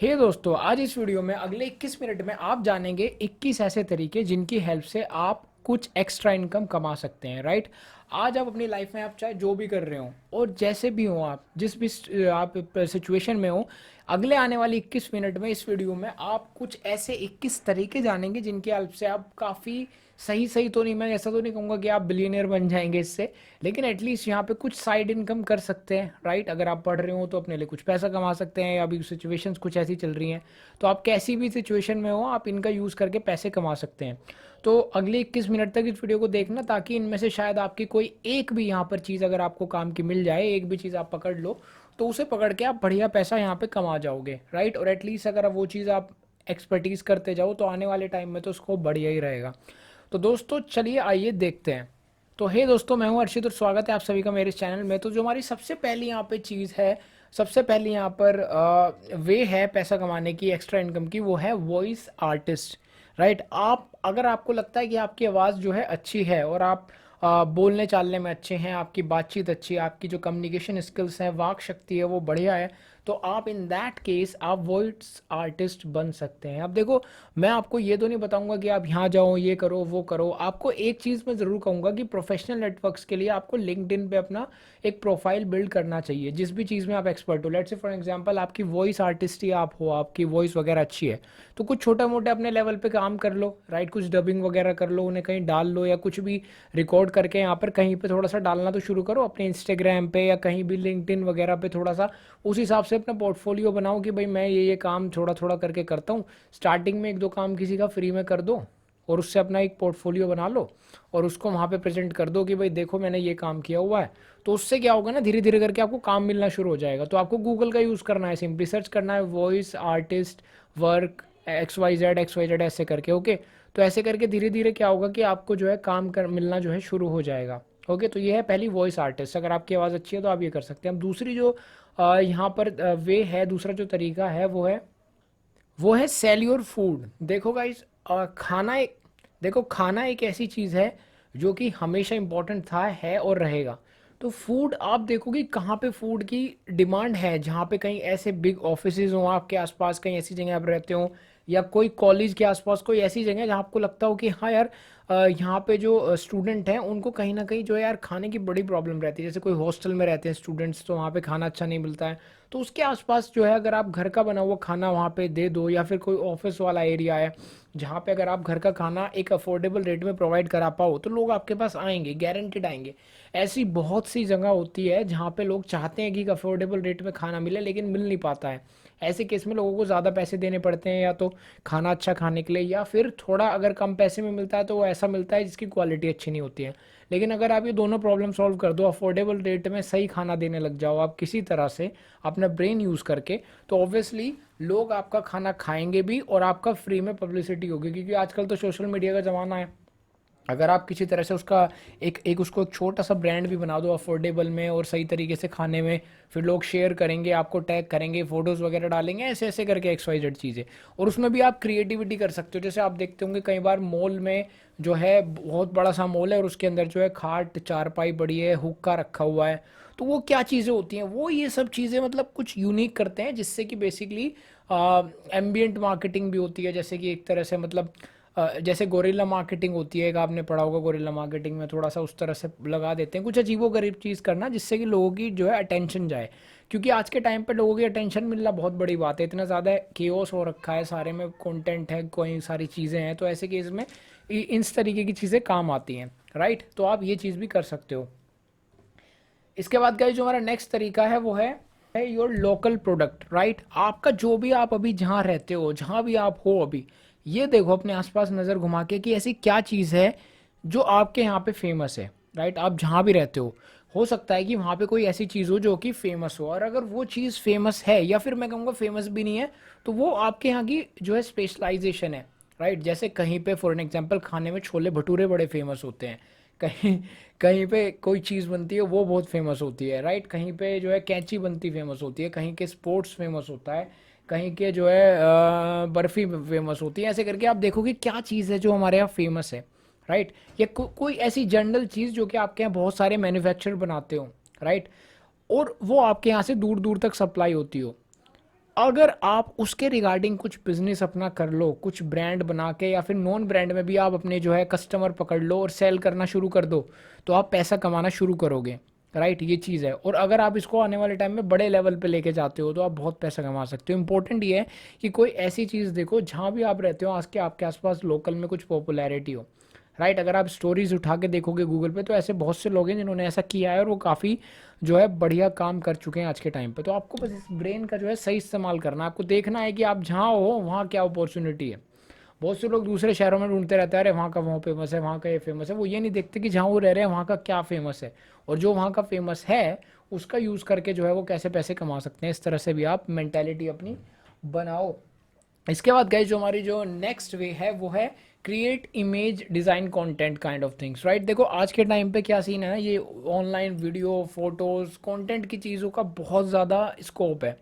हे दोस्तों, आज इस वीडियो में अगले 21 मिनट में आप जानेंगे 21 ऐसे तरीके जिनकी हेल्प से आप कुछ एक्स्ट्रा इनकम कमा सकते हैं। राइट। आज आप अपनी लाइफ में आप चाहे जो भी कर रहे हो और जैसे भी हो, आप जिस भी आप सिचुएशन में हो, अगले आने वाली 21 मिनट में इस वीडियो में आप कुछ ऐसे 21 तरीके जानेंगे जिनकी हेल्प से आप काफ़ी सही सही तो नहीं, मैं ऐसा तो नहीं कहूँगा कि आप बिलियनियर बन जाएंगे इससे, लेकिन एटलीस्ट यहाँ पे कुछ साइड इनकम कर सकते हैं। राइट। अगर आप पढ़ रहे हो तो अपने लिए कुछ पैसा कमा सकते हैं, या अभी सिचुएशंस कुछ ऐसी चल रही हैं तो आप कैसी भी सिचुएशन में हो आप इनका यूज़ करके पैसे कमा सकते हैं। तो अगले 21 मिनट तक इस वीडियो को देखना, ताकि इनमें से शायद आपकी कोई एक भी यहाँ पर चीज़ अगर आपको काम की मिल जाए, एक भी चीज़ आप पकड़ लो तो उसे पकड़ के आप बढ़िया पैसा यहाँ पे कमा जाओगे। राइट। और एटलीस्ट अगर वो चीज़ आप एक्सपर्टीज़ करते जाओ तो आने वाले टाइम में तो उसको बढ़िया ही रहेगा। तो दोस्तों चलिए आइए देखते हैं। तो हे दोस्तों, मैं हूं अर्शित और स्वागत है आप सभी का मेरे इस चैनल में। तो जो हमारी सबसे पहली यहाँ पे चीज़ है, सबसे पहली यहाँ पर वे है पैसा कमाने की, एक्स्ट्रा इनकम की, वो है वॉइस आर्टिस्ट। राइट। आप अगर आपको लगता है कि आपकी आवाज़ जो है अच्छी है और आप बोलने चालने में अच्छे हैं, आपकी बातचीत अच्छी है, आपकी जो कम्युनिकेशन स्किल्स हैं, वाक शक्ति है वो बढ़िया है, तो आप इन दैट केस आप वॉइस आर्टिस्ट बन सकते हैं। अब देखो, मैं आपको ये तो नहीं बताऊंगा कि आप यहाँ जाओ, ये करो, वो करो। आपको एक चीज़ मैं ज़रूर कहूँगा कि प्रोफेशनल नेटवर्क्स के लिए आपको लिंक्डइन पे अपना एक प्रोफाइल बिल्ड करना चाहिए, जिस भी चीज़ में आप एक्सपर्ट हो। लेट्स से फॉर एग्जांपल आपकी वॉइस आर्टिस्ट ही आप हो, आपकी वॉइस वगैरह अच्छी है, तो कुछ छोटा मोटा अपने लेवल पे काम कर लो। राइट। कुछ डबिंग वगैरह कर लो, उन्हें कहीं डाल लो, या कुछ भी रिकॉर्ड करके यहाँ पर कहीं पे थोड़ा सा डालना तो शुरू करो अपने इंस्टाग्राम पे या कहीं भी लिंक्डइन वगैरह पे। थोड़ा सा उस हिसाब से अपना पोर्टफोलियो बनाओ कि भाई मैं ये काम थोड़ा थोड़ा करके करता हूँ। स्टार्टिंग में एक दो काम किसी का फ्री में कर दो और उससे अपना एक पोर्टफोलियो बना लो और उसको वहाँ पे प्रेजेंट कर दो कि भाई देखो मैंने ये काम किया हुआ है। तो उससे क्या होगा ना, धीरे धीरे करके आपको काम मिलना शुरू हो जाएगा। तो आपको गूगल का यूज़ करना है, सिंपली सर्च करना है वॉइस आर्टिस्ट वर्क XYZ ऐसे करके। ओके। तो ऐसे करके धीरे धीरे क्या होगा कि आपको जो है काम कर मिलना जो है शुरू हो जाएगा। ओके। तो ये है पहली वॉइस आर्टिस्ट। अगर आपकी आवाज़ अच्छी है तो आप ये कर सकते हैं। अब दूसरी जो यहाँ पर वे है, दूसरा जो तरीका है वो है सेल योर फूड। देखो गाइस, खाना एक देखो, खाना एक ऐसी चीज़ है जो कि हमेशा इम्पोर्टेंट था, है और रहेगा। तो फूड आप देखो कि कहाँ पे फूड की डिमांड है, जहाँ पे कहीं ऐसे बिग ऑफिसेज हों आपके आसपास, कहीं ऐसी जगह आप रहते हो, या कोई कॉलेज के आसपास कोई ऐसी जगह जहाँ आपको लगता हो कि हाँ यार, यहाँ पे जो स्टूडेंट हैं उनको कहीं ना कहीं जो है यार खाने की बड़ी प्रॉब्लम रहती है। जैसे कोई हॉस्टल में रहते हैं स्टूडेंट्स तो वहाँ पे खाना अच्छा नहीं मिलता है। तो उसके आसपास जो है अगर आप घर का बना हुआ खाना वहाँ पे दे दो, या फिर कोई ऑफिस वाला एरिया है जहाँ पे अगर आप घर का खाना एक अफोर्डेबल रेट में प्रोवाइड करा पाओ, तो लोग आपके पास आएंगे, गारंटेड आएंगे। ऐसी बहुत सी जगह होती है जहाँ पे लोग चाहते हैं कि एक अफोर्डेबल रेट में खाना मिले, लेकिन मिल नहीं पाता है। ऐसे केस में लोगों को ज़्यादा पैसे देने पड़ते हैं, या तो खाना अच्छा खाने के लिए, या फिर थोड़ा अगर कम पैसे में मिलता है तो वो ऐसा मिलता है जिसकी क्वालिटी अच्छी नहीं होती है। लेकिन अगर आप ये दोनों प्रॉब्लम सॉल्व कर दो, अफोर्डेबल रेट में सही खाना देने लग जाओ आप किसी तरह से अपना ब्रेन यूज़ करके, तो ऑब्वियसली लोग आपका खाना खाएंगे भी और आपका फ्री में पब्लिसिटी होगी। क्योंकि आजकल तो सोशल मीडिया का ज़माना है। अगर आप किसी तरह से उसका एक उसको छोटा सा ब्रांड भी बना दो अफोर्डेबल में और सही तरीके से खाने में, फिर लोग शेयर करेंगे, आपको टैग करेंगे, फोटोज़ वगैरह डालेंगे, ऐसे ऐसे करके XYZ चीज़ें। और उसमें भी आप क्रिएटिविटी कर सकते हो। जैसे आप देखते होंगे कई बार मॉल में जो है, बहुत बड़ा सा मॉल है और उसके अंदर जो है खाट चारपाई बड़ी है, हुक्का रखा हुआ है। तो वो क्या चीज़ें होती हैं, वो ये सब चीज़ें मतलब कुछ यूनिक करते हैं, जिससे कि बेसिकली एम्बियंट मार्केटिंग भी होती है। जैसे कि एक तरह से मतलब जैसे गोरिल्ला मार्केटिंग होती है, एक आपने पढ़ा होगा गोरिल्ला मार्केटिंग में, थोड़ा सा उस तरह से लगा देते हैं कुछ अजीबोगरीब चीज़ करना, जिससे कि लोगों की जो है अटेंशन जाए। क्योंकि आज के टाइम पे लोगों की अटेंशन मिलना बहुत बड़ी बात है, इतना ज़्यादा केओस हो रखा है, सारे में कंटेंट है, कोई सारी चीज़ें हैं। तो ऐसे केस में इस तरीके की चीज़ें काम आती हैं। राइट। तो आप ये चीज़ भी कर सकते हो। इसके बाद का जो हमारा नेक्स्ट तरीका है वो है योर लोकल प्रोडक्ट। राइट। आपका जो भी, आप अभी जहाँ रहते हो, जहाँ भी आप हो अभी, ये देखो अपने आसपास नज़र घुमा के कि ऐसी क्या चीज़ है जो आपके यहाँ पे फेमस है। राइट। आप जहाँ भी रहते हो सकता है कि वहाँ पे कोई ऐसी चीज़ हो जो कि फेमस हो, और अगर वो चीज़ फेमस है, या फिर मैं कहूँगा फेमस भी नहीं है, तो वो आपके यहाँ की जो है स्पेशलाइजेशन है। राइट। जैसे कहीं पे फॉर एन एग्जांपल खाने में छोले भटूरे बड़े फेमस होते हैं, कहीं कहीं पे कोई चीज़ बनती है वो बहुत फेमस होती है। राइट। कहीं पे जो है कैंची बनती फेमस होती है, कहीं के स्पोर्ट्स फेमस होता है, कहीं के जो है बर्फ़ी फेमस होती है। ऐसे करके आप देखो कि क्या चीज़ है जो हमारे यहाँ फेमस है। राइट। या कोई ऐसी जनरल चीज़ जो कि आपके यहाँ बहुत सारे मैन्युफैक्चरर बनाते हो। राइट। और वो आपके यहाँ से दूर दूर तक सप्लाई होती हो। अगर आप उसके रिगार्डिंग कुछ बिजनेस अपना कर लो, कुछ ब्रांड बना के या फिर नॉन ब्रांड में भी आप अपने जो है कस्टमर पकड़ लो और सेल करना शुरू कर दो, तो आप पैसा कमाना शुरू करोगे। राइट, ये चीज़ है। और अगर आप इसको आने वाले टाइम में बड़े लेवल पे लेके जाते हो तो आप बहुत पैसा कमा सकते हो। इंपॉर्टेंट ये है कि कोई ऐसी चीज़ देखो जहाँ भी आप रहते हो, आज के आपके आसपास लोकल में कुछ पॉपुलैरिटी हो। राइट, अगर आप स्टोरीज उठा के देखोगे गूगल पे तो ऐसे बहुत से लोग हैं जिन्होंने ऐसा किया है और वो काफ़ी जो है बढ़िया काम कर चुके हैं आज के टाइम पे। तो आपको बस इस ब्रेन का जो है सही इस्तेमाल करना है। आपको देखना है कि आप जहाँ हो वहाँ क्या अपॉर्चुनिटी है। बहुत से लोग दूसरे शहरों में ढूंढते रहते हैं, अरे वहाँ का वहाँ फेमस है, वहाँ का ये फेमस है। वो ये नहीं देखते कि जहाँ वो रह रहे हैं वहाँ का क्या फेमस है, और जो वहाँ का फेमस है उसका यूज़ करके जो है वो कैसे पैसे कमा सकते हैं। इस तरह से भी आप मेंटेलिटी अपनी बनाओ। इसके बाद गाइज जो हमारी जो नेक्स्ट वे है वो है create image design content kind of things. Right, देखो आज के टाइम पे क्या सीन है ना, ये ऑनलाइन वीडियो फोटोज़ कंटेंट की चीज़ों का बहुत ज़्यादा स्कोप है।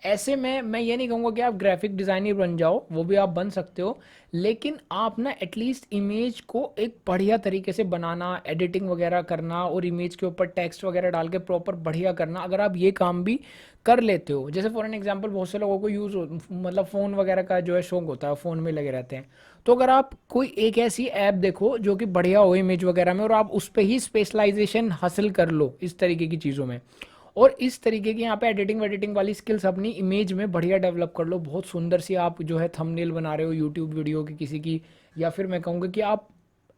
ऐसे में मैं ये नहीं कहूँगा कि आप ग्राफिक डिज़ाइनर बन जाओ, वो भी आप बन सकते हो, लेकिन आप ना एटलीस्ट इमेज को एक बढ़िया तरीके से बनाना, एडिटिंग वगैरह करना और इमेज के ऊपर टेक्स्ट वगैरह डाल के प्रॉपर बढ़िया करना, अगर आप ये काम भी कर लेते हो। जैसे फॉर एन एग्जांपल बहुत से लोगों को मतलब फ़ोन वगैरह का जो है शौक होता है, फ़ोन में लगे रहते हैं। तो अगर आप कोई एक ऐसी ऐप देखो जो कि बढ़िया हो इमेज वगैरह में, और आप उस पर ही स्पेशलाइजेशन हासिल कर लो इस तरीके की चीज़ों में, और इस तरीके की यहाँ पे एडिटिंग वेडिटिंग वाली स्किल्स अपनी इमेज में बढ़िया डेवलप कर लो। बहुत सुंदर सी आप जो है थंबनेल बना रहे हो यूट्यूब वीडियो की किसी की, या फिर मैं कहूँगा कि आप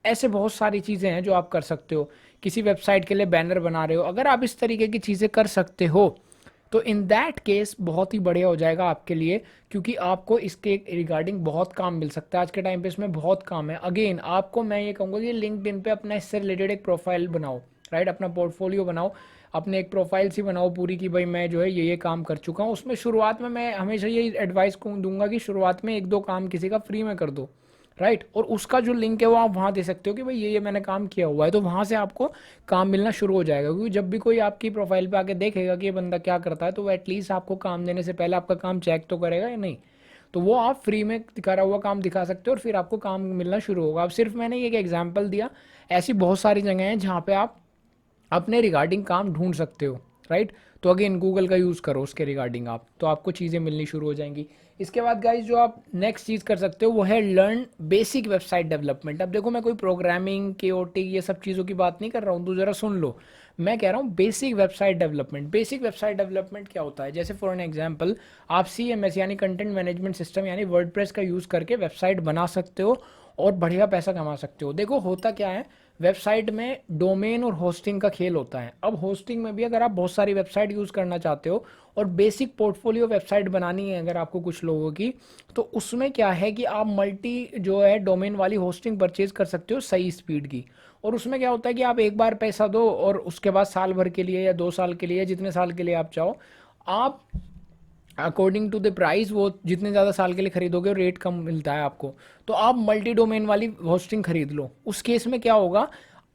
ऐसे बहुत सारी चीज़ें हैं जो आप कर सकते हो। किसी वेबसाइट के लिए बैनर बना रहे हो, अगर आप इस तरीके की चीज़ें कर सकते हो तो इन दैट केस बहुत ही बढ़िया हो जाएगा आपके लिए, क्योंकि आपको इसके रिगार्डिंग बहुत काम मिल सकता है। आज के टाइम पे इसमें बहुत काम है। अगेन आपको मैं ये कहूँगा कि लिंक्डइन पे अपना इससे रिलेटेड एक प्रोफाइल बनाओ। राइट, अपना पोर्टफोलियो बनाओ, अपने एक प्रोफाइल सी बनाओ पूरी कि भाई मैं जो है ये काम कर चुका हूँ। उसमें शुरुआत में मैं हमेशा ये एडवाइस को दूंगा कि शुरुआत में एक दो काम किसी का फ्री में कर दो। राइट, और उसका जो लिंक है वो आप वहाँ दे सकते हो कि भाई ये मैंने काम किया हुआ है, तो वहाँ से आपको काम मिलना शुरू हो जाएगा। क्योंकि जब भी कोई आपकी प्रोफाइल पे आके देखेगा कि ये बंदा क्या करता है, तो वो एटलीस्ट आपको काम देने से पहले आपका काम चेक तो करेगा या नहीं। तो वो आप फ्री में करा हुआ काम दिखा सकते हो और फिर आपको काम मिलना शुरू होगा। अब सिर्फ मैंने ये एक एग्जाम्पल दिया, ऐसी बहुत सारी जगह हैं जहाँ पे आप अपने रिगार्डिंग काम ढूंढ सकते हो। राइट, तो अगेन गूगल का यूज़ करो उसके रिगार्डिंग आप, तो आपको चीज़ें मिलनी शुरू हो जाएंगी। इसके बाद गाइज जो आप नेक्स्ट चीज़ कर सकते हो वो है लर्न बेसिक वेबसाइट डेवलपमेंट। अब देखो मैं कोई प्रोग्रामिंग के ये सब चीज़ों की बात नहीं कर रहा हूँ, तो ज़रा सुन लो। मैं कह रहा हूँ basic website development. Basic website development क्या होता है, जैसे फॉर एन एग्जांपल आप CMS यानी कंटेंट मैनेजमेंट सिस्टम यानी वर्डप्रेस का यूज़ करके वेबसाइट बना सकते हो और बढ़िया पैसा कमा सकते हो। देखो होता क्या है, वेबसाइट में डोमेन और होस्टिंग का खेल होता है। अब होस्टिंग में भी अगर आप बहुत सारी वेबसाइट यूज़ करना चाहते हो और बेसिक पोर्टफोलियो वेबसाइट बनानी है अगर आपको कुछ लोगों की, तो उसमें क्या है कि आप मल्टी जो है डोमेन वाली होस्टिंग परचेज कर सकते हो सही स्पीड की। और उसमें क्या होता है कि आप एक बार पैसा दो और उसके बाद साल भर के लिए या 2 साल के लिए या जितने साल के लिए आप चाहो, आप अकॉर्डिंग टू द प्राइस वो जितने ज़्यादा साल के लिए खरीदोगे रेट कम मिलता है आपको। तो आप मल्टी डोमेन वाली होस्टिंग खरीद लो। उस केस में क्या होगा,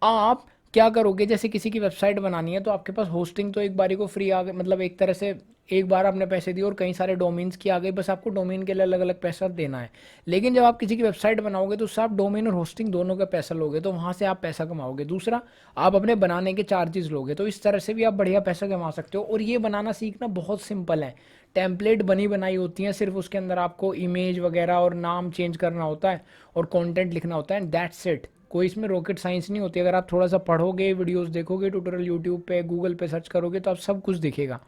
आप क्या करोगे, जैसे किसी की वेबसाइट बनानी है तो आपके पास होस्टिंग तो एक बारी को फ्री आ गई, मतलब एक तरह से एक बार आपने पैसे दिए और कई सारे डोमेन्स की आ गई, बस आपको डोमेन के लिए अलग अलग पैसा देना है। लेकिन जब आप किसी की वेबसाइट बनाओगे तो उससे आप डोमेन और होस्टिंग दोनों का पैसा लोगे, तो वहाँ से आप पैसा कमाओगे। दूसरा, आप अपने बनाने के चार्जेस लोगे, तो इस तरह से भी आप बढ़िया पैसा कमा सकते हो। और ये बनाना सीखना बहुत सिंपल है। टेम्पलेट बनी बनाई होती हैं, सिर्फ उसके अंदर आपको इमेज वगैरह और नाम चेंज करना होता है और कंटेंट लिखना होता है, एंड दैट्स इट। कोई इसमें रॉकेट साइंस नहीं होती। अगर आप थोड़ा सा पढ़ोगे, वीडियोस देखोगे, ट्यूटोरियल यूट्यूब पे गूगल पे सर्च करोगे तो आप सब कुछ दिखेगा,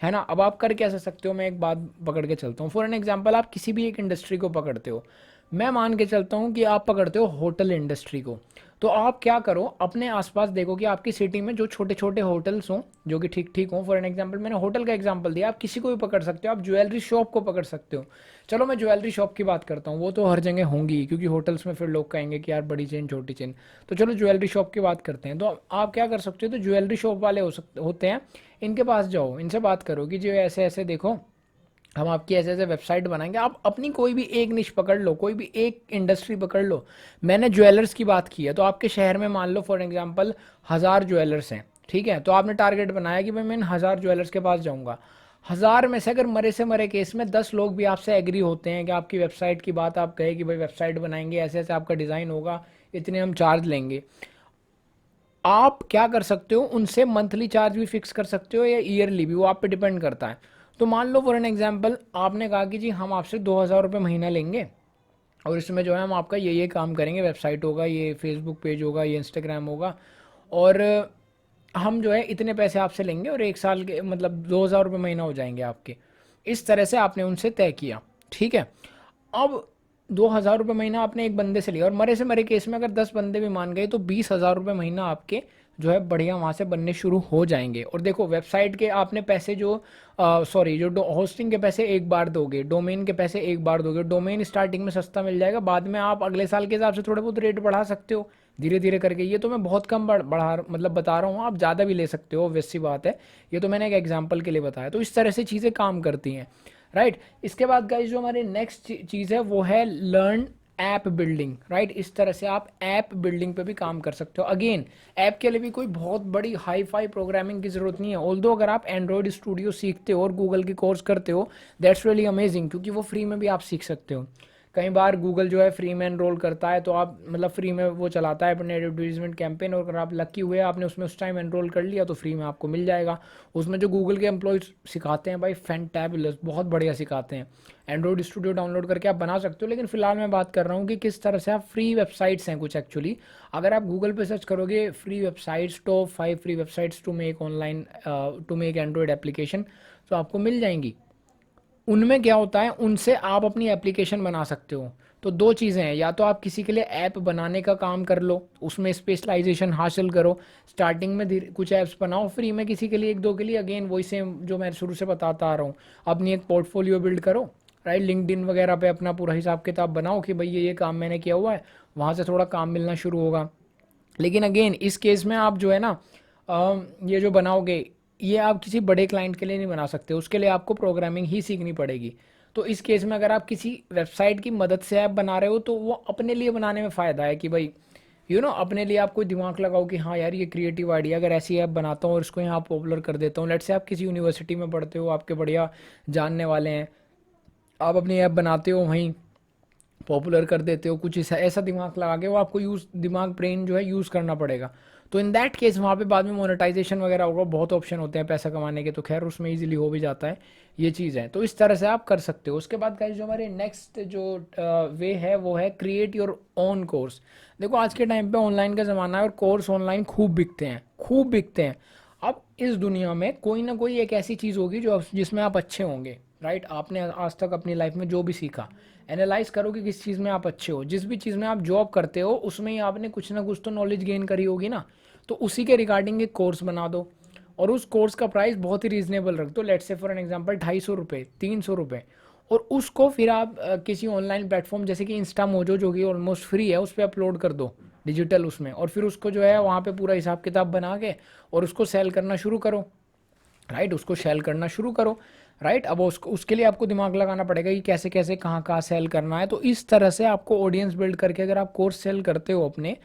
है ना। अब आप कर कैसे सकते हो, मैं एक बात पकड़ के चलता हूँ। फॉर एन एग्जांपल आप किसी भी एक इंडस्ट्री को पकड़ते हो, मैं मान के चलता हूँ कि आप पकड़ते हो होटल इंडस्ट्री को, तो आप क्या करो, अपने आसपास देखो कि आपकी सिटी में जो छोटे छोटे होटल्स हों जो कि ठीक ठीक हों। फॉर एन एग्जांपल मैंने होटल का एग्जांपल दिया, आप किसी को भी पकड़ सकते हो, आप ज्वेलरी शॉप को पकड़ सकते हो। चलो मैं ज्वेलरी शॉप की बात करता हूँ, वो तो हर जगह होंगी क्योंकि होटल्स में फिर लोग कहेंगे कि यार बड़ी चेन छोटी चेन। तो चलो ज्वेलरी शॉप की बात करते हैं। तो आप क्या कर सकते हो, तो ज्वेलरी शॉप वाले होते हैं, इनके पास जाओ, इनसे बात करो कि जो ऐसे ऐसे देखो हम आपकी ऐसे ऐसे वेबसाइट बनाएंगे। आप अपनी कोई भी एक निश पकड़ लो, कोई भी एक इंडस्ट्री पकड़ लो। मैंने ज्वेलर्स की बात की है, तो आपके शहर में मान लो फॉर एग्जांपल 1000 ज्वेलर्स हैं, ठीक है। तो आपने टारगेट बनाया कि भाई मैं इन 1000 ज्वेलर्स के पास जाऊंगा। 1000 में से अगर मरे से मरे केस में 10 लोग भी आपसे एग्री होते हैं कि आपकी वेबसाइट की बात, आप कहे कि भाई वेबसाइट बनाएंगे, ऐसे ऐसे आपका डिज़ाइन होगा, इतने हम चार्ज लेंगे, आप क्या कर सकते हो, उनसे मंथली चार्ज भी फिक्स कर सकते हो या ईयरली भी, वो आप पे डिपेंड करता है। तो मान लो फॉर एन एग्जांपल आपने कहा कि जी हम आपसे 2,000 रुपये महीना लेंगे और इसमें जो है हम आपका ये काम करेंगे, वेबसाइट होगा, ये फेसबुक पेज होगा, ये इंस्टाग्राम होगा, और हम जो है इतने पैसे आपसे लेंगे और 1 साल के मतलब 2,000 रुपये महीना हो जाएंगे आपके। इस तरह से आपने उनसे तय किया, ठीक है। अब 2,000 रुपये महीना आपने एक बंदे से लिया और मरे से मरे केस में अगर 10 बंदे भी मान गए तो 20,000 रुपये महीना आपके जो है बढ़िया वहाँ से बनने शुरू हो जाएंगे। और देखो वेबसाइट के आपने पैसे जो सॉरी जो होस्टिंग के पैसे एक बार दोगे, डोमेन के पैसे एक बार दोगे, डोमेन स्टार्टिंग में सस्ता मिल जाएगा, बाद में आप अगले साल के हिसाब से थोड़े बहुत रेट बढ़ा सकते हो धीरे धीरे करके। ये तो मैं बहुत कम बढ़ा मतलब बता रहा हूँ, आप ज़्यादा भी ले सकते हो, वैसी बात है, ये तो मैंने एक एग्जाम्पल के लिए बताया। तो इस तरह से चीज़ें काम करती हैं, राइट। इसके बाद गाइज जो हमारी नेक्स्ट चीज़ है वो है लर्न ऐप बिल्डिंग, राइट। इस तरह से आप ऐप बिल्डिंग पे भी काम कर सकते हो। अगेन ऐप के लिए भी कोई बहुत बड़ी हाई फाई प्रोग्रामिंग की ज़रूरत नहीं है। ऑल्दो अगर आप एंड्रॉयड स्टूडियो सीखते हो और गूगल की कोर्स करते हो, दैट्स रियली अमेजिंग, क्योंकि वो फ्री में भी आप सीख सकते हो। कई बार गूगल जो है फ्री में एनरोल करता है, तो आप मतलब फ्री में वो चलाता है अपने एडवर्टीजमेंट कैंपेन, और अगर आप लकी हुए आपने उसमें उस टाइम एनरोल कर लिया तो फ्री में आपको मिल जाएगा। उसमें जो गूगल के एम्प्लॉयज़ सिखाते हैं भाई फैंटेबुलस, बहुत बढ़िया सिखाते हैं। एंड्रॉयड स्टूडियो डाउनलोड करके आप बना सकते हो, लेकिन फिलहाल मैं बात कर रहा हूँ कि किस तरह से आप फ्री वेबसाइट्स हैं कुछ एक्चुअली। अगर आप गूगल पे सर्च करोगे free websites, top 5 free websites to make online to make Android application, तो आपको मिल जाएंगी। उनमें क्या होता है, उनसे आप अपनी एप्लीकेशन बना सकते हो। तो दो चीज़ें हैं, या तो आप किसी के लिए ऐप बनाने का काम कर लो, उसमें स्पेशलाइजेशन हासिल करो, स्टार्टिंग में धीरे कुछ ऐप्स बनाओ फ्री में किसी के लिए, एक दो के लिए, अगेन वही सेम जो मैं शुरू से बताता आ रहा हूँ। अपनी एक पोर्टफोलियो बिल्ड करो, राइट। लिंक्डइन वगैरह पे अपना पूरा हिसाब किताब बनाओ कि भाई ये काम मैंने किया हुआ है, वहाँ से थोड़ा काम मिलना शुरू होगा। लेकिन अगेन इस केस में आप जो है ना ये जो बनाओगे, ये आप किसी बड़े क्लाइंट के लिए नहीं बना सकते, उसके लिए आपको प्रोग्रामिंग ही सीखनी पड़ेगी। तो इस केस में अगर आप किसी वेबसाइट की मदद से ऐप बना रहे हो तो वो अपने लिए बनाने में फ़ायदा है कि भाई अपने लिए आप कोई दिमाग लगाओ कि हाँ यार ये क्रिएटिव आइडिया, अगर ऐसी ऐप बनाता हूँ और इसको यहाँ पॉपुलर कर देता हूँ। लेट्स से आप किसी यूनिवर्सिटी में पढ़ते हो, आपके बढ़िया जानने वाले हैं, आप अपनी ऐप बनाते हो, वहीं पॉपुलर कर देते हो, कुछ ऐसा ऐसा दिमाग लगा के वो आपको दिमाग ब्रेन जो है यूज़ करना पड़ेगा। तो इन दैट केस वहाँ पे बाद में मोनेटाइजेशन वगैरह होगा, बहुत ऑप्शन होते हैं पैसा कमाने के, तो खैर उसमें इजीली हो भी जाता है, ये चीज़ है। तो इस तरह से आप कर सकते हो। उसके बाद गाइस जो हमारे नेक्स्ट जो वे है वो है क्रिएट योर ओन कोर्स। देखो आज के टाइम पे ऑनलाइन का ज़माना है और कोर्स ऑनलाइन खूब बिकते हैं, खूब बिकते हैं। अब इस दुनिया में कोई ना कोई एक ऐसी चीज़ होगी जो जिसमें आप अच्छे होंगे, राइट। आपने आज तक अपनी लाइफ में जो भी सीखा, एनालाइज करो कि किस चीज़ में आप अच्छे हो। जिस भी चीज़ में आप जॉब करते हो उसमें ही आपने कुछ ना कुछ तो नॉलेज गेन करी होगी ना, तो उसी के रिगार्डिंग एक कोर्स बना दो और उस कोर्स का प्राइस बहुत ही रीजनेबल रख दो। Let's say for an example 250 रुपये, 300 रुपये, और उसको फिर आप किसी ऑनलाइन प्लेटफॉर्म जैसे कि इंस्टा मोजो जो कि ऑलमोस्ट फ्री है उस पर अपलोड कर दो डिजिटल उसमें, और फिर उसको जो है वहाँ पे पूरा हिसाब किताब बना के और उसको सेल करना शुरू करो, राइट। उसको सेल करना शुरू करो, राइट। अब उसको उसके लिए आपको दिमाग लगाना पड़ेगा कि कैसे कैसे कहाँ कहाँ सेल करना है। तो इस तरह से आपको ऑडियंस बिल्ड करके अगर आप कोर्स सेल करते हो अपने,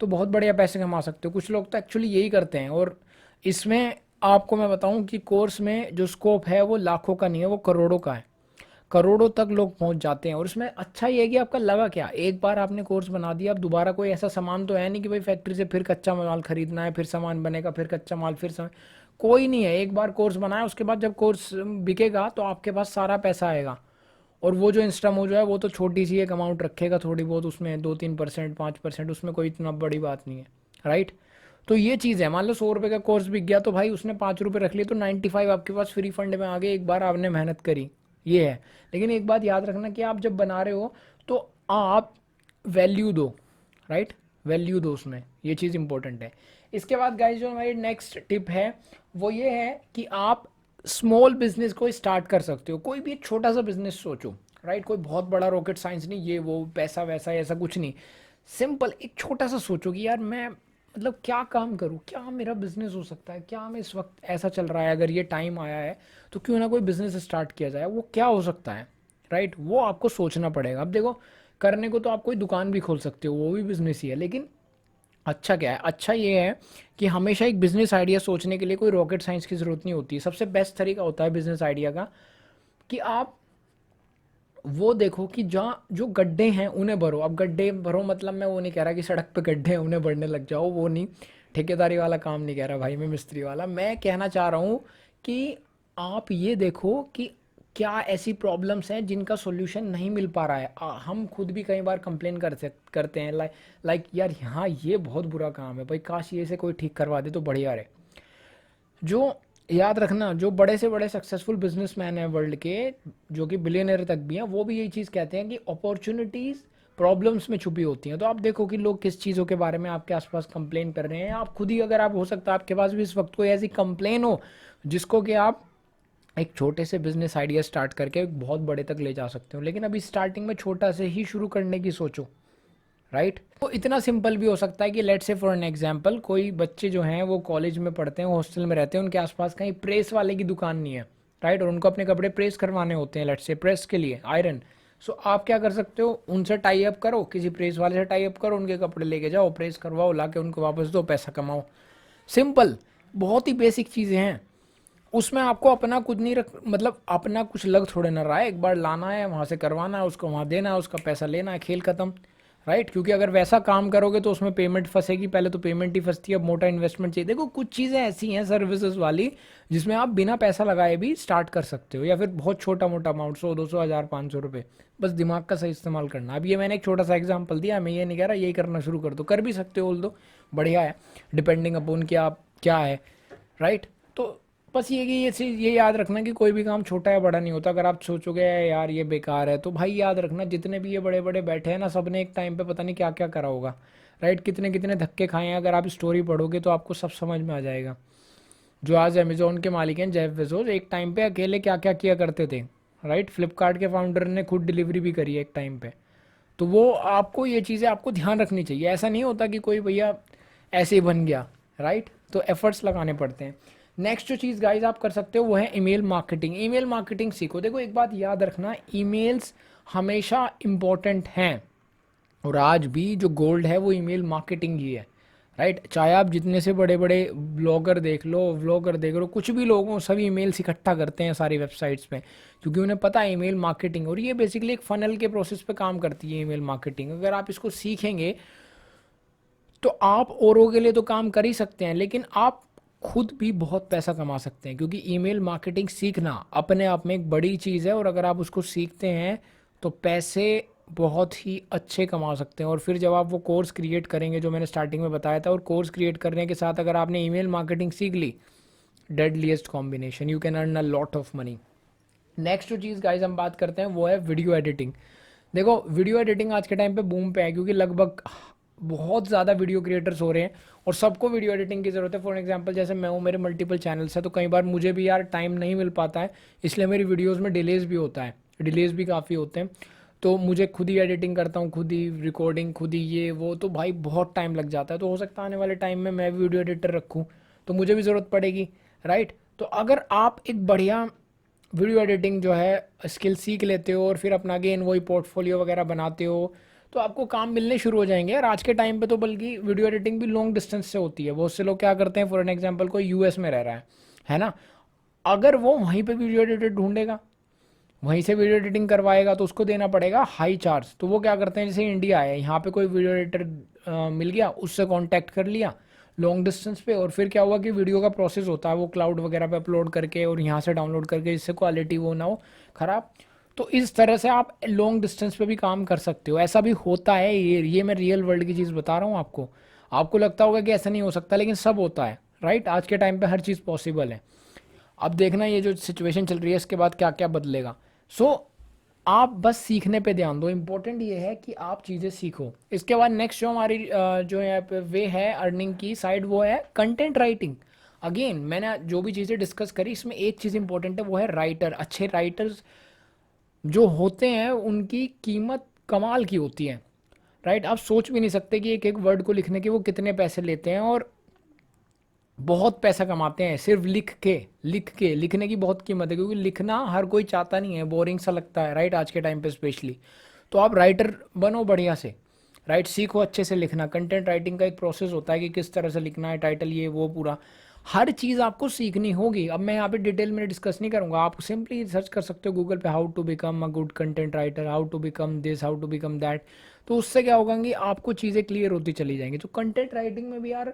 तो बहुत बढ़िया पैसे कमा सकते हो। कुछ लोग तो एक्चुअली यही करते हैं, और इसमें आपको मैं बताऊं कि कोर्स में जो स्कोप है वो लाखों का नहीं है, वो करोड़ों का है। करोड़ों तक लोग पहुंच जाते हैं। और इसमें अच्छा ये है कि आपका लगा क्या, एक बार आपने कोर्स बना दिया, अब दोबारा कोई ऐसा सामान तो है नहीं कि भाई फैक्ट्री से फिर कच्चा माल खरीदना है, फिर सामान बनेगा, फिर कच्चा माल, फिर सामान, कोई नहीं है। एक बार कोर्स बनाया उसके बाद जब कोर्स बिकेगा तो आपके पास सारा पैसा आएगा। और वो जो इंस्टामो जो है वो तो छोटी सी एक अमाउंट रखेगा थोड़ी बहुत, उसमें 2-3%, 5%, उसमें कोई इतना बड़ी बात नहीं है, राइट। तो ये चीज़ है, मान लो 100 रुपये का कोर्स बिक गया तो भाई उसने 5 रुपये रख लिए, तो 95 आपके पास फ्री फंड में आ गए, एक बार आपने मेहनत करी, ये है। लेकिन एक बात याद रखना कि आप जब बना रहे हो तो आप वैल्यू दो, राइट, वैल्यू दो उसमें, ये चीज़ इंपॉर्टेंट है। इसके बाद गाइज जो हमारी नेक्स्ट टिप है वो ये है कि आप स्मॉल बिजनेस को स्टार्ट कर सकते हो। कोई भी एक छोटा सा बिजनेस सोचो, राइट। कोई बहुत बड़ा रॉकेट साइंस नहीं, ये वो पैसा वैसा ऐसा कुछ नहीं। सिंपल एक छोटा सा सोचो कि यार मैं मतलब क्या काम करूँ, क्या मेरा बिजनेस हो सकता है, क्या मैं इस वक्त ऐसा चल रहा है, अगर ये टाइम आया है तो क्यों ना कोई बिजनेस स्टार्ट किया जाए, वो क्या हो सकता है, राइट। वो आपको सोचना पड़ेगा। अब देखो करने को तो आप कोई दुकान भी खोल सकते हो, वो भी बिजनेस ही है, लेकिन अच्छा क्या है, अच्छा ये है कि हमेशा एक बिजनेस आइडिया सोचने के लिए कोई रॉकेट साइंस की ज़रूरत नहीं होती। सबसे बेस्ट तरीका होता है बिजनेस आइडिया का कि आप वो देखो कि जहाँ जो गड्ढे हैं उन्हें भरो। अब गड्ढे भरो मतलब मैं वो नहीं कह रहा कि सड़क पे गड्ढे हैं उन्हें भरने लग जाओ, वो नहीं, ठेकेदारी वाला काम नहीं कह रहा भाई, मैं मिस्त्री वाला। मैं कहना चाह रहा हूँ कि आप ये देखो कि क्या ऐसी प्रॉब्लम्स हैं जिनका सॉल्यूशन नहीं मिल पा रहा है। हम खुद भी कई बार कंप्लेन करते हैं, लाइक यार यहाँ ये बहुत बुरा काम है भाई, काश ये से कोई ठीक करवा दे तो बढ़िया रहे। जो याद रखना, जो बड़े से बड़े सक्सेसफुल बिजनेसमैन हैं वर्ल्ड के, जो कि बिलियनर तक भी हैं, वो भी यही चीज़ कहते हैं कि अपॉर्चुनिटीज़ प्रॉब्लम्स में छुपी होती हैं। तो आप देखो कि लोग किस चीज़ों के बारे में आपके आसपास कंप्लेन कर रहे हैं। आप खुद ही, अगर आप, हो सकता है आपके पास भी इस वक्त कोई ऐसी कंप्लेन हो जिसको कि आप एक छोटे से बिजनेस आइडिया स्टार्ट करके एक बहुत बड़े तक ले जा सकते हो। लेकिन अभी स्टार्टिंग में छोटा से ही शुरू करने की सोचो, राइट। तो इतना सिंपल भी हो सकता है कि लेट से फॉर एन एग्जांपल, कोई बच्चे जो हैं वो कॉलेज में पढ़ते हैं, हॉस्टल में रहते हैं, उनके आसपास कहीं प्रेस वाले की दुकान नहीं है, राइट, और उनको अपने कपड़े प्रेस करवाने होते हैं, लेट से प्रेस के लिए आयरन। सो आप क्या कर सकते हो, उनसे टाई अप करो, किसी प्रेस वाले से टाई अप करो, उनके कपड़े लेके जाओ, प्रेस करवाओ, ला के उनको वापस दो, पैसा कमाओ। सिंपल, बहुत ही बेसिक चीज़ें हैं। उसमें आपको अपना कुछ नहीं रख, मतलब अपना कुछ लग थोड़े ना रहा है, एक बार लाना है, वहाँ से करवाना है, उसको वहाँ देना है, उसका पैसा लेना है, खेल खत्म, राइट। क्योंकि अगर वैसा काम करोगे तो उसमें पेमेंट फंसेगी, पहले तो पेमेंट ही फंसती है, अब मोटा इन्वेस्टमेंट चाहिए। देखो कुछ चीज़ें ऐसी हैं सर्विसेज वाली जिसमें आप बिना पैसा लगाए भी स्टार्ट कर सकते हो, या फिर बहुत छोटा मोटा अमाउंट, 100 200 1000 500 रुपये, बस दिमाग का सही इस्तेमाल करना। अब ये मैंने एक छोटा सा एग्जाम्पल दिया, मैं ये नहीं कह रहा यही करना शुरू कर दो, कर भी सकते हो, बोल दो बढ़िया है, डिपेंडिंग अपॉन कि आप क्या है, राइट। तो बस ये कि ये चीज़ ये याद रखना कि कोई भी काम छोटा या बड़ा नहीं होता। अगर आप सोचोगे यार ये बेकार है, तो भाई याद रखना जितने भी ये बड़े बड़े बैठे हैं ना, सब ने एक टाइम पे पता नहीं क्या क्या करा होगा, राइट, कितने कितने धक्के खाए हैं। अगर आप स्टोरी पढ़ोगे तो आपको सब समझ में आ जाएगा। जो आज अमेजोन के मालिक हैं जेफ बेजोस, एक टाइम पे अकेले क्या क्या किया करते थे, राइट। फ्लिपकार्ट के फाउंडर ने खुद डिलीवरी भी करी है एक टाइम पे। तो वो आपको ये चीज़ें आपको ध्यान रखनी चाहिए। ऐसा नहीं होता कि कोई भैया ऐसे ही बन गया, राइट। तो एफर्ट्स लगाने पड़ते हैं। नेक्स्ट जो चीज़ गाइज आप कर सकते हो वो है ईमेल मार्केटिंग। ईमेल मार्केटिंग सीखो। देखो एक बात याद रखना, ईमेल्स हमेशा इम्पॉर्टेंट हैं, और आज भी जो गोल्ड है वो ईमेल मार्केटिंग ही है, राइट। चाहे आप जितने से बड़े बड़े ब्लॉगर देख लो, व्लॉगर देख लो, कुछ भी लोग हों, सभी ईमेल्स इकट्ठा करते हैं सारी वेबसाइट्स पे, क्योंकि उन्हें पता है ईमेल मार्केटिंग। और ये बेसिकली एक फनल के प्रोसेस पे काम करती है ईमेल मार्केटिंग। अगर आप इसको सीखेंगे तो आप औरों के लिए तो काम कर ही सकते हैं, लेकिन आप खुद भी बहुत पैसा कमा सकते हैं। क्योंकि ईमेल मार्केटिंग सीखना अपने आप में एक बड़ी चीज़ है, और अगर आप उसको सीखते हैं तो पैसे बहुत ही अच्छे कमा सकते हैं। और फिर जब आप वो कोर्स क्रिएट करेंगे जो मैंने स्टार्टिंग में बताया था, और कोर्स क्रिएट करने के साथ अगर आपने ईमेल मार्केटिंग सीख ली, deadliest combination, you can earn a lot of money. Next जो चीज़ गाइज हम बात करते हैं वो है वीडियो एडिटिंग। देखो वीडियो एडिटिंग आज के टाइम पे बूम पे है, क्योंकि लगभग बहुत ज़्यादा वीडियो क्रिएटर्स हो रहे हैं और सबको वीडियो एडिटिंग की ज़रूरत है। फॉर एग्जांपल जैसे मैं हूँ, मेरे मल्टीपल चैनल्स हैं, तो कई बार मुझे भी यार टाइम नहीं मिल पाता है, इसलिए मेरी वीडियोज़ में डिलेज भी होता है, डिलेज भी काफ़ी होते हैं। तो मुझे खुद ही एडिटिंग करता हूँ, खुद ही रिकॉर्डिंग, खुद ही ये वो, तो भाई बहुत टाइम लग जाता है। तो हो सकता है आने वाले टाइम में मैं भी वीडियो एडिटर रखूँ, तो मुझे भी ज़रूरत पड़ेगी, राइट। तो अगर आप एक बढ़िया वीडियो एडिटिंग जो है स्किल सीख लेते हो, और फिर अपना अगेन वही पोर्टफोलियो वगैरह बनाते हो, तो आपको काम मिलने शुरू हो जाएंगे। और आज के टाइम पे तो बल्कि वीडियो एडिटिंग भी लॉन्ग डिस्टेंस से होती है। बहुत से लोग क्या करते हैं, फॉर एन एग्जांपल कोई यूएस में रह रहा है ना, अगर वो वहीं पे वीडियो एडिटर ढूंढेगा, वहीं से वीडियो एडिटिंग करवाएगा, तो उसको देना पड़ेगा हाई चार्ज। तो वो क्या करते हैं, जैसे इंडिया है, यहाँ पे कोई वीडियो एडिटर मिल गया, उससे कांटेक्ट कर लिया लॉन्ग डिस्टेंस पे, और फिर क्या हुआ कि वीडियो का प्रोसेस होता है वो क्लाउड वगैरह पे अपलोड करके और यहाँ से डाउनलोड करके, जिससे क्वालिटी वो ना हो ख़राब। तो इस तरह से आप लॉन्ग डिस्टेंस पे भी काम कर सकते हो। ऐसा भी होता है, ये मैं रियल वर्ल्ड की चीज़ बता रहा हूँ आपको। आपको लगता होगा कि ऐसा नहीं हो सकता, लेकिन सब होता है, राइट। आज के टाइम पे हर चीज़ पॉसिबल है। अब देखना ये जो सिचुएशन चल रही है इसके बाद क्या क्या बदलेगा। सो आप बस सीखने पे ध्यान दो। इम्पोर्टेंट ये है कि आप चीज़ें सीखो। इसके बाद नेक्स्ट जो हमारी जो यहाँ पे वे है अर्निंग की साइड, वो है कंटेंट राइटिंग। अगेन मैंने जो भी चीज़ें डिस्कस करी, इसमें एक चीज़ इंपॉर्टेंट है, वो है राइटर। अच्छे राइटर्स जो होते हैं उनकी कीमत कमाल की होती है, राइट। आप सोच भी नहीं सकते कि एक एक वर्ड को लिखने के वो कितने पैसे लेते हैं, और बहुत पैसा कमाते हैं सिर्फ लिख के लिखने की बहुत कीमत है। क्योंकि लिखना हर कोई चाहता नहीं है, बोरिंग सा लगता है, राइट, आज के टाइम पे स्पेशली। तो आप राइटर बनो बढ़िया से, राइट, सीखो अच्छे से लिखना। कंटेंट राइटिंग का एक प्रोसेस होता है कि किस तरह से लिखना है, टाइटल ये वो पूरा हर चीज़ आपको सीखनी होगी। अब मैं यहाँ पे डिटेल में डिस्कस नहीं करूँगा, आप सिंपली सर्च कर सकते हो गूगल पे, how to become a good content writer, how to become this, how to become that. तो उससे क्या होगा कि आपको चीज़ें क्लियर होती चली जाएंगी। तो कंटेंट राइटिंग में भी यार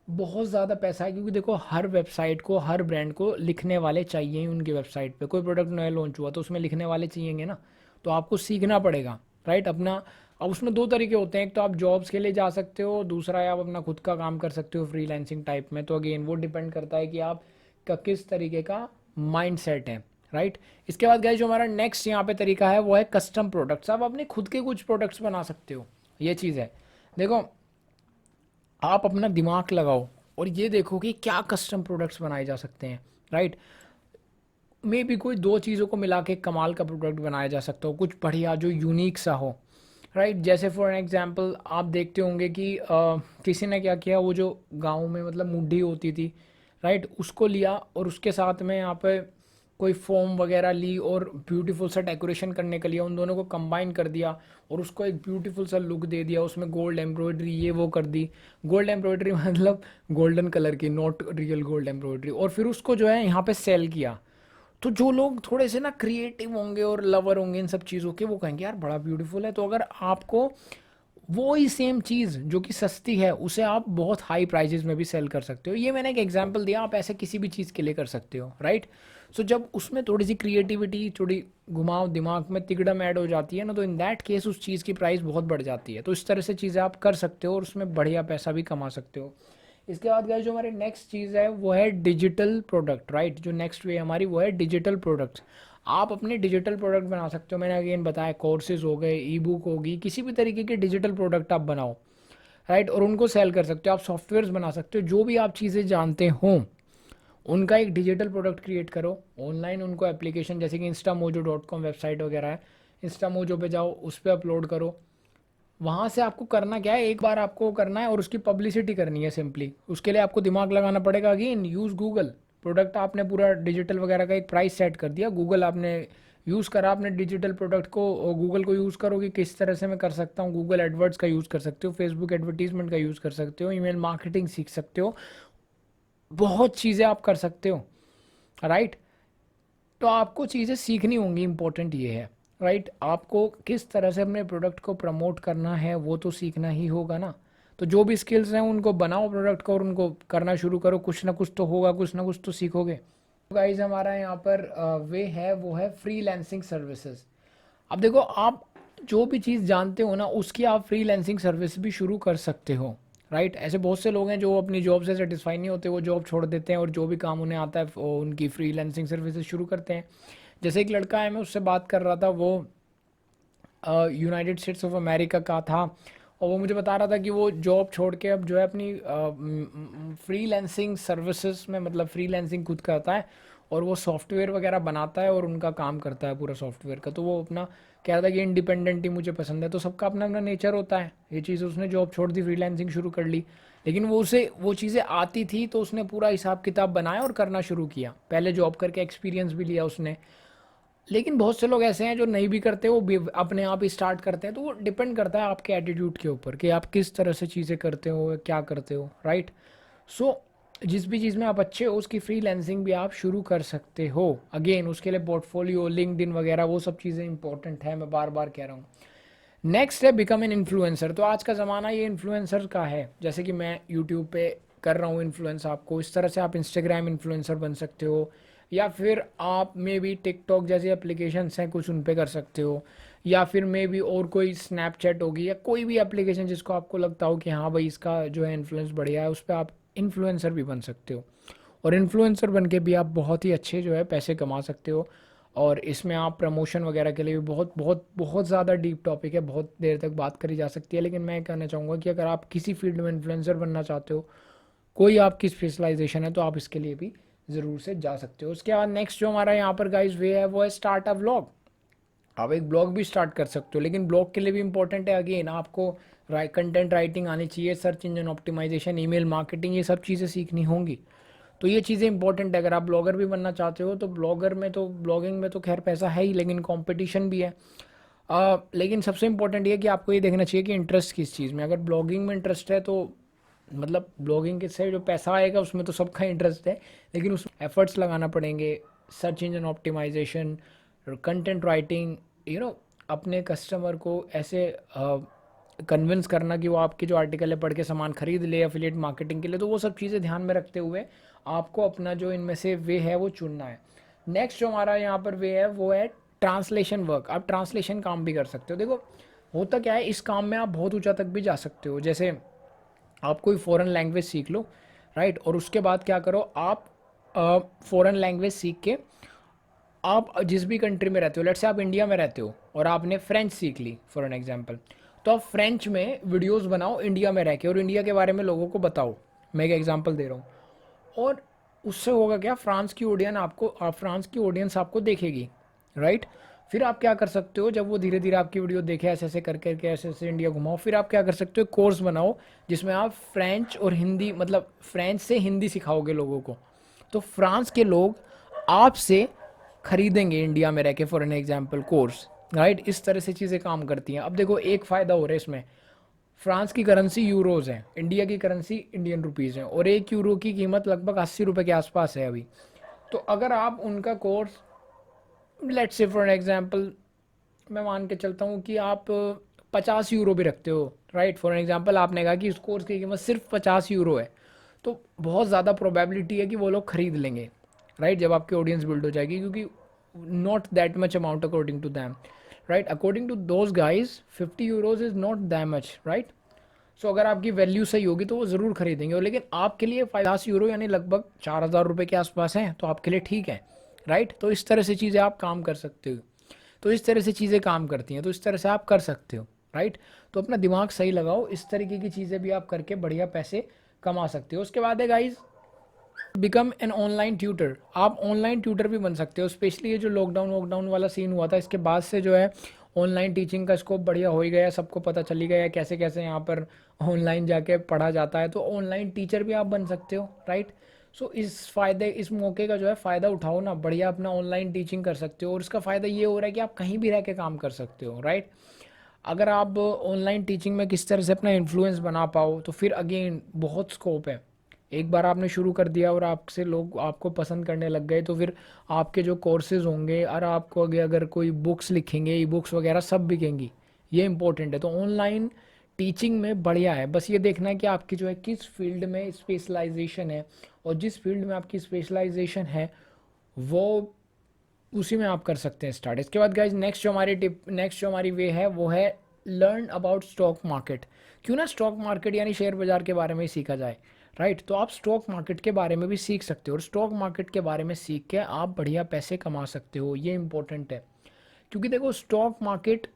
बहुत ज़्यादा पैसा है, क्योंकि देखो हर वेबसाइट को, हर ब्रांड को लिखने वाले चाहिए ही उनकी वेबसाइट पे। कोई प्रोडक्ट नया लॉन्च हुआ तो उसमें लिखने वाले चाहिएंगे ना, तो आपको सीखना पड़ेगा, राइट। अपना, अब उसमें दो तरीके होते हैं, एक तो आप जॉब्स के लिए जा सकते हो, दूसरा है आप अपना खुद का काम कर सकते हो फ्रीलांसिंग टाइप में। तो अगेन वो डिपेंड करता है कि आप का किस तरीके का माइंड सेट है, राइट। इसके बाद गाइस जो हमारा नेक्स्ट यहाँ पे तरीका है वो है कस्टम प्रोडक्ट्स। आप अपने खुद के कुछ प्रोडक्ट्स बना सकते हो, ये चीज़ है। देखो, आप अपना दिमाग लगाओ और ये देखो कि क्या कस्टम प्रोडक्ट्स बनाए जा सकते हैं, राइट। मे भी कोई दो चीज़ों को मिला के कमाल का प्रोडक्ट बनाया जा सकता हो, कुछ बढ़िया जो यूनिक सा हो, राइट। जैसे फॉर एग्जांपल आप देखते होंगे कि किसी ने क्या किया, वो जो गाँव में मतलब मुड्ढी होती थी, राइट, उसको लिया और उसके साथ में यहाँ पे कोई फोम वगैरह ली और ब्यूटीफुल सा डेकोरेशन करने के लिए उन दोनों को कंबाइन कर दिया और उसको एक ब्यूटीफुल सा लुक दे दिया। उसमें गोल्ड एम्ब्रॉयडरी ये वो कर दी, गोल्ड एम्ब्रॉयडरी मतलब गोल्डन कलर की, नॉट रियल गोल्ड एम्ब्रॉयडरी, और फिर उसको जो है यहाँ पे सेल किया। तो जो लोग थोड़े से ना क्रिएटिव होंगे और लवर होंगे इन सब चीज़ों के, वो कहेंगे यार बड़ा ब्यूटीफुल है। तो अगर आपको वो ही सेम चीज़ जो कि सस्ती है उसे आप बहुत हाई प्राइजेस में भी सेल कर सकते हो। ये मैंने एक एग्जांपल दिया, आप ऐसे किसी भी चीज़ के लिए कर सकते हो, राइट। सो जब उसमें थोड़ी सी क्रिएटिविटी, थोड़ी घुमाव, दिमाग में तिकड़म ऐड हो जाती है ना, तो इन दैट केस उस चीज़ की प्राइस बहुत बढ़ जाती है। तो इस तरह से चीज़ें आप कर सकते हो और उसमें बढ़िया पैसा भी कमा सकते हो। इसके बाद गाइस जो हमारी नेक्स्ट चीज़ है वो है डिजिटल प्रोडक्ट, राइट। जो नेक्स्ट वे हमारी वो है डिजिटल प्रोडक्ट्स। आप अपने डिजिटल प्रोडक्ट बना सकते हो। मैंने अगेन बताया, कोर्सेज हो गए, ई बुक होगी, किसी भी तरीके के डिजिटल प्रोडक्ट आप बनाओ, राइट, और उनको सेल कर सकते हो। आप सॉफ्टवेयर्स बना सकते हो, जो भी आप चीज़ें जानते हो उनका एक डिजिटल प्रोडक्ट क्रिएट करो ऑनलाइन। उनको एप्लीकेशन जैसे कि instamojo.com वेबसाइट वगैरह है, इंस्टामोजो पे जाओ, उस पर अपलोड करो। वहाँ से आपको करना क्या है, एक बार आपको करना है और उसकी पब्लिसिटी करनी है सिंपली। उसके लिए आपको दिमाग लगाना पड़ेगा, अगेन यूज़ गूगल। प्रोडक्ट आपने पूरा डिजिटल वगैरह का एक प्राइस सेट कर दिया, गूगल आपने यूज़ करा अपने डिजिटल प्रोडक्ट को, गूगल को यूज़ करो कि किस तरह से मैं कर सकता हूँ। गूगल एडवर्ड्स का यूज़ कर सकते हो, फेसबुक एडवर्टीजमेंट का यूज़ कर सकते हो, ईमेल मार्केटिंग सीख सकते हो, बहुत चीज़ें आप कर सकते हो, राइट। तो आपको चीज़ें सीखनी होंगी, इंपॉर्टेंट ये है, राइट। आपको किस तरह से अपने प्रोडक्ट को प्रमोट करना है वो तो सीखना ही होगा ना। तो जो भी स्किल्स हैं उनको बनाओ प्रोडक्ट को और उनको करना शुरू करो, कुछ ना कुछ तो होगा, कुछ ना कुछ तो सीखोगे। तो गाइज हमारा यहाँ पर वे है वो है फ्रीलांसिंग सर्विसेज। अब देखो, आप जो भी चीज़ जानते हो ना उसकी आप फ्रीलांसिंग सर्विस भी शुरू कर सकते हो, राइट। ऐसे बहुत से लोग हैं जो अपनी जॉब से सेटिस्फाई नहीं होते, वो जॉब छोड़ देते हैं और जो भी काम उन्हें आता है वो उनकी फ्रीलांसिंग सर्विसेज शुरू करते हैं। जैसे एक लड़का है, मैं उससे बात कर रहा था, वो यूनाइटेड स्टेट्स ऑफ अमेरिका का था, और वो मुझे बता रहा था कि वो जॉब छोड़ के अब जो है अपनी फ्रीलांसिंग सर्विसेज में, मतलब फ्रीलांसिंग खुद करता है और वो सॉफ्टवेयर वगैरह बनाता है और उनका काम करता है पूरा सॉफ्टवेयर का। तो वो अपना कह रहा था कि इंडिपेंडेंट ही मुझे पसंद है। तो सबका अपना अपना नेचर होता है, ये चीज़ उसने जॉब छोड़ दी, फ्रीलांसिंग शुरू कर ली। लेकिन वो उसे वो चीज़ें आती थी तो उसने पूरा हिसाब किताब बनाया और करना शुरू किया, पहले जॉब करके एक्सपीरियंस भी लिया उसने। लेकिन बहुत से लोग ऐसे हैं जो नहीं भी करते, वो भी अपने आप ही स्टार्ट करते हैं। तो वो डिपेंड करता है आपके एटीट्यूड के ऊपर कि आप किस तरह से चीज़ें करते हो या क्या करते हो, राइट। सो जिस भी चीज़ में आप अच्छे हो उसकी फ्रीलांसिंग भी आप शुरू कर सकते हो। अगेन उसके लिए पोर्टफोलियो, लिंक्डइन वगैरह वो सब चीज़ें इंपॉर्टेंट है, मैं बार बार कह रहा हूँ। नेक्स्ट है बिकम एन इन्फ्लुएंसर। तो आज का ज़माना ये इन्फ्लुएंसर का है, जैसे कि मैं यूट्यूब पे कर रहा हूँ इन्फ्लुएंस आपको, इस तरह से आप इंस्टाग्राम इन्फ्लुएंसर बन सकते हो, या फिर आप मे बी टिकटॉक जैसी एप्लीकेशंस हैं कुछ उन पे कर सकते हो, या फिर मे बी और कोई स्नैपचैट होगी या कोई भी एप्लीकेशन जिसको आपको लगता हो कि हाँ भाई इसका जो है इन्फ्लुएंस बढ़िया है, उस पर आप इन्फ्लुएंसर भी बन सकते हो। और इन्फ्लुएंसर बन के भी आप बहुत ही अच्छे जो है पैसे कमा सकते हो। और इसमें आप प्रमोशन वगैरह के लिए भी बहुत बहुत बहुत ज़्यादा डीप टॉपिक है, बहुत देर तक बात करी जा सकती है। लेकिन मैं कहना चाहूँगा कि अगर आप किसी फील्ड में इन्फ्लुएंसर बनना चाहते हो, कोई आपकी स्पेशलाइजेशन है, तो आप इसके लिए भी ज़रूर से जा सकते हो। उसके बाद नेक्स्ट जो हमारा यहाँ पर गाइस वे है वो है स्टार्ट अ व्लॉग। आप एक ब्लॉग भी स्टार्ट कर सकते हो, लेकिन ब्लॉग के लिए भी इंपॉर्टेंट है अगेन आपको कंटेंट राइटिंग आनी चाहिए, search engine optimisation, email marketing, ये सब चीज़ें सीखनी होंगी। तो ये चीज़ें इंपॉर्टेंट है। अगर आप ब्लॉगर भी बनना चाहते हो तो ब्लॉगर में तो, ब्लॉगिंग में तो खैर पैसा है ही, लेकिन कंपटीशन भी है। लेकिन सबसे इंपॉर्टेंट ये कि आपको ये देखना चाहिए कि इंटरेस्ट किस चीज़ में। अगर ब्लॉगिंग में इंटरेस्ट है तो मतलब ब्लॉगिंग के से जो पैसा आएगा उसमें तो सबका इंटरेस्ट है, लेकिन उसमें एफर्ट्स लगाना पड़ेंगे, search engine optimisation, content writing, अपने कस्टमर को ऐसे कन्विंस करना कि वो आपके जो आर्टिकल है पढ़ के सामान खरीद ले एफिलिएट मार्केटिंग के लिए। तो वो सब चीज़ें ध्यान में रखते हुए आपको अपना जो इनमें से वे है वो चुनना है। नेक्स्ट जो हमारा यहाँ पर वे है वो है ट्रांसलेशन वर्क। आप ट्रांसलेशन काम भी कर सकते हो। देखो होता क्या है, इस काम में आप बहुत ऊंचा तक भी जा सकते हो। जैसे आप कोई फ़ॉरेन लैंग्वेज सीख लो, राइट, और उसके बाद क्या करो आप, फ़ॉरेन लैंग्वेज सीख के आप जिस भी कंट्री में रहते हो, लेट्स से आप इंडिया में रहते हो और आपने फ्रेंच सीख ली फॉर एन एग्जांपल, तो आप फ्रेंच में वीडियोस बनाओ इंडिया में रह के और इंडिया के बारे में लोगों को बताओ। मैं एक एग्जांपल दे रहा हूँ। और उससे होगा क्या, फ्रांस की ऑडियंस आपको देखेगी, राइट। फिर आप क्या कर सकते हो, जब वो धीरे धीरे आपकी वीडियो देखे ऐसे ऐसे करके ऐसे ऐसे इंडिया घुमाओ, फिर आप क्या कर सकते हो, कोर्स बनाओ जिसमें आप फ्रेंच और हिंदी, मतलब फ्रेंच से हिंदी सिखाओगे लोगों को। तो फ्रांस के लोग आपसे खरीदेंगे इंडिया में रह के for an example course, right. इस तरह से चीज़ें काम करती हैं। अब देखो एक फ़ायदा हो रहा है इसमें, फ्रांस की करेंसी यूरोज़ है, इंडिया की करेंसी इंडियन रुपीज़ है, और एक यूरो की कीमत लगभग 80 रुपये के आसपास है अभी। तो अगर आप उनका course, let's say for an example मैं मान के चलता हूँ कि आप 50 यूरो भी रखते हो, राइट, फॉर एन एग्जांपल आपने कहा कि इस कोर्स की कीमत सिर्फ 50 यूरो है, तो बहुत ज़्यादा प्रोबेबिलिटी है कि वो लोग खरीद लेंगे, राइट, जब आपकी ऑडियंस बिल्ड हो जाएगी, क्योंकि not that much amount according to them, right. According to those guys 50 euros is not that much, right. So अगर आपकी वैल्यू सही होगी तो वो ज़रूर खरीदेंगे। और लेकिन आपके लिए 50 यूरो यानी लगभग 4,000 रुपये के आसपास हैं, तो आपके लिए ठीक है, राइट। तो इस तरह से चीज़ें आप काम कर सकते हो। तो इस तरह से चीज़ें काम करती हैं, तो इस तरह से आप कर सकते हो, राइट। तो अपना दिमाग सही लगाओ, इस तरीके की चीज़ें भी आप करके बढ़िया पैसे कमा सकते हो। उसके बाद है guys, become an online tutor. आप ऑनलाइन ट्यूटर भी बन सकते हो। स्पेशली ये जो लॉकडाउन वॉकडाउन वाला सीन हुआ था, इसके बाद से जो है ऑनलाइन टीचिंग का स्कोप बढ़िया हो ही गया, सबको पता चली गया है कैसे कैसे यहाँ पर ऑनलाइन जाके पढ़ा जाता है। तो ऑनलाइन टीचर भी आप बन सकते हो, राइट। सो इस मौके का जो है फ़ायदा उठाओ ना, बढ़िया अपना ऑनलाइन टीचिंग कर सकते हो। और इसका फ़ायदा ये हो रहा है कि आप कहीं भी रह के काम कर सकते हो, राइट। अगर आप ऑनलाइन टीचिंग में किस तरह से अपना इन्फ्लुएंस बना पाओ, तो फिर अगेन बहुत स्कोप है। एक बार आपने शुरू कर दिया और आपसे लोग आपको पसंद करने लग गए, तो फिर आपके जो कोर्सेज होंगे और आपको आगे अगर कोई बुक्स लिखेंगे, ई बुक्स वगैरह सब बिकेंगी। ये इंपॉर्टेंट है। तो ऑनलाइन टीचिंग में बढ़िया है, बस ये देखना है कि आपकी जो है किस फील्ड में स्पेशलाइजेशन है, और जिस फील्ड में आपकी स्पेशलाइजेशन है वो उसी में आप कर सकते हैं स्टार्ट। इसके बाद गाइज नेक्स्ट जो हमारी वे है वो है लर्न अबाउट स्टॉक मार्केट। क्यों ना स्टॉक मार्केट यानी शेयर बाज़ार के बारे में ही सीखा जाए, राइट। तो आप स्टॉक मार्केट के बारे में भी सीख सकते हो, और स्टॉक मार्केट के बारे में सीख के आप बढ़िया पैसे कमा सकते हो। ये इंपॉर्टेंट है, क्योंकि देखो स्टॉक मार्केट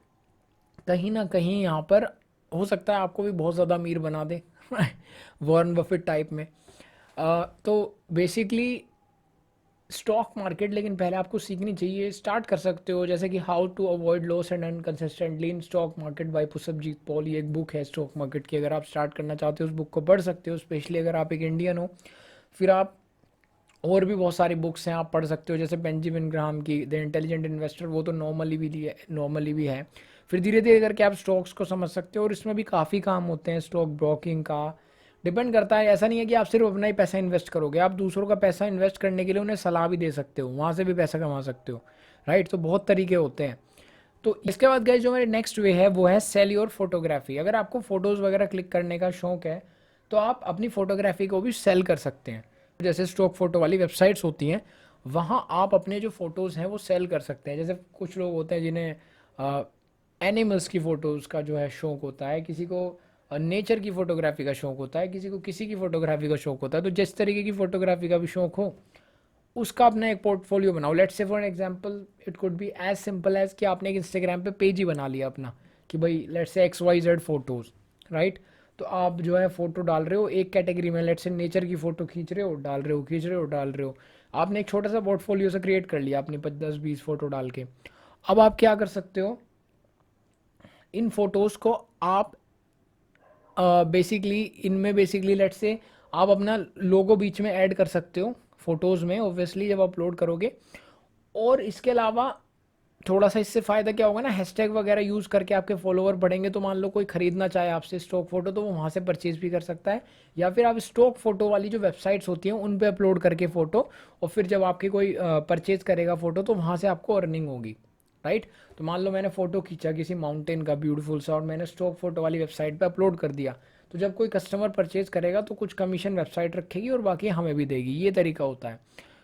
कहीं ना कहीं यहाँ पर हो सकता है आपको भी बहुत ज़्यादा अमीर बना दे वॉरेन बफेट टाइप में। तो बेसिकली स्टॉक मार्केट, लेकिन पहले आपको सीखनी चाहिए। स्टार्ट कर सकते हो जैसे कि how to avoid loss and earn consistently in stock market by Puspajit Paul. ये एक बुक है स्टॉक मार्केट की, अगर आप स्टार्ट करना चाहते हो उस बुक को पढ़ सकते हो, स्पेशली अगर आप एक इंडियन हो। फिर आप और भी बहुत सारी बुक्स हैं आप पढ़ सकते हो, जैसे बेंजामिन ग्राहम की द इंटेलिजेंट इन्वेस्टर, वो तो नॉर्मली भी है। फिर धीरे धीरे करके आप स्टॉक्स को समझ सकते हो, और इसमें भी काफ़ी काम होते हैं स्टॉक ब्रोकिंग का। डिपेंड करता है, ऐसा नहीं है कि आप सिर्फ अपना ही पैसा इन्वेस्ट करोगे, आप दूसरों का पैसा इन्वेस्ट करने के लिए उन्हें सलाह भी दे सकते हो, वहाँ से भी पैसा कमा सकते हो, राइट। तो बहुत तरीके होते हैं। तो इसके बाद गए जो मेरे नेक्स्ट वे है वो है सेल योर फोटोग्राफी। अगर आपको फ़ोटोज़ वगैरह क्लिक करने का शौक है तो आप अपनी फ़ोटोग्राफी को भी सेल कर सकते हैं। जैसे स्टॉक फ़ोटो वाली वेबसाइट्स होती हैं, वहाँ आप अपने जो फ़ोटोज़ हैं वो सेल कर सकते हैं। जैसे कुछ लोग होते हैं जिन्हें एनिमल्स की फ़ोटोज़ का जो है शौक होता है, किसी को नेचर की फ़ोटोग्राफी का शौक होता है, किसी को किसी की फ़ोटोग्राफी का शौक होता है। तो जिस तरीके की फ़ोटोग्राफी का भी शौक हो उसका अपना एक पोर्टफोलियो बनाओ। Let's say for example it could be as simple as कि आपने एक इंस्टाग्राम पे पेज ही बना लिया अपना, कि भाई let's say XYZ photos, right. तो आप जो है फ़ोटो डाल रहे हो एक कैटेगरी में, लेट्स से नेचर की फ़ोटो खींच रहे हो, डाल रहे हो, खींच रहे हो, डाल रहे हो। आपने एक छोटा सा पोर्टफोलियो से क्रिएट कर लिया अपनी 10-20 फ़ोटो डाल के। अब आप क्या कर सकते हो, इन फ़ोटोज़ को आप बेसिकली लेट्स से आप अपना लोगो बीच में ऐड कर सकते हो फोटोज़ में, ऑब्वियसली जब अपलोड करोगे। और इसके अलावा थोड़ा सा इससे फ़ायदा क्या होगा ना, हैशटैग वगैरह यूज़ करके आपके फॉलोवर बढ़ेंगे, तो मान लो कोई ख़रीदना चाहे आपसे स्टॉक फ़ोटो तो वो वहाँ से परचेज़ भी कर सकता है। या फिर आप स्टॉक फ़ोटो वाली जो वेबसाइट्स होती हैं उन पे अपलोड करके फ़ोटो, और फिर जब आपकी कोई परचेज़ करेगा फ़ोटो तो वहाँ से आपको अर्निंग होगी, राइट। तो मान लो मैंने फ़ोटो खींचा किसी माउंटेन का ब्यूटीफुल सा और मैंने स्टॉक फोटो वाली वेबसाइट पे अपलोड कर दिया, तो जब कोई कस्टमर परचेज करेगा तो कुछ कमीशन वेबसाइट रखेगी और बाकी हमें भी देगी, ये तरीका होता है।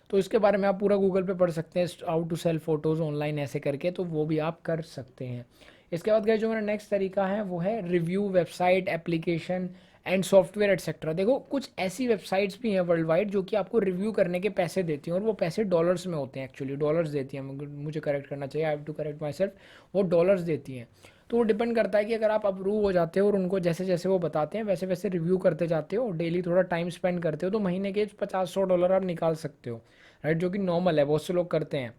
तो इसके बारे में आप पूरा गूगल पे पढ़ सकते हैं, how to sell photos online ऐसे करके, तो वो भी आप कर सकते हैं। इसके बाद गए जो मेरा नेक्स्ट तरीका है वो है review website application and software etcetera. देखो कुछ ऐसी वेबसाइट्स भी हैं वर्ल्ड वाइड जो कि आपको रिव्यू करने के पैसे देती हैं, और वो पैसे डॉलर्स में होते हैं, एक्चुअली डॉलर्स देती हैं, मुझे करेक्ट करना चाहिए, I have to correct myself, वो डॉलर्स देती हैं। तो वो डिपेंड करता है कि अगर आप अप्रूव हो जाते हो और उनको जैसे जैसे वो बताते हैं वैसे वैसे रिव्यू करते जाते हो, डेली थोड़ा टाइम स्पेंड करते हो, तो महीने के 50-100 डॉलर आप निकाल सकते हो, राइट, जो कि नॉर्मल है, बहुत से लोग करते हैं।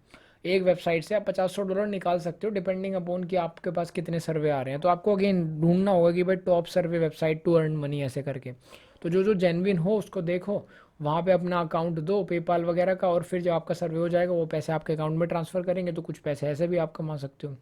एक वेबसाइट से आप 50-100 डॉलर निकाल सकते हो डिपेंडिंग अपॉन कि आपके पास कितने सर्वे आ रहे हैं। तो आपको अगेन ढूंढना होगा कि भाई top survey website to earn money ऐसे करके। तो जो जो जेन्युइन हो उसको देखो, वहाँ पे अपना अकाउंट दो पेपाल वगैरह का, और फिर जब आपका सर्वे हो जाएगा वो पैसे आपके अकाउंट में ट्रांसफ़र करेंगे, तो कुछ पैसे ऐसे भी आप कमा सकते हो।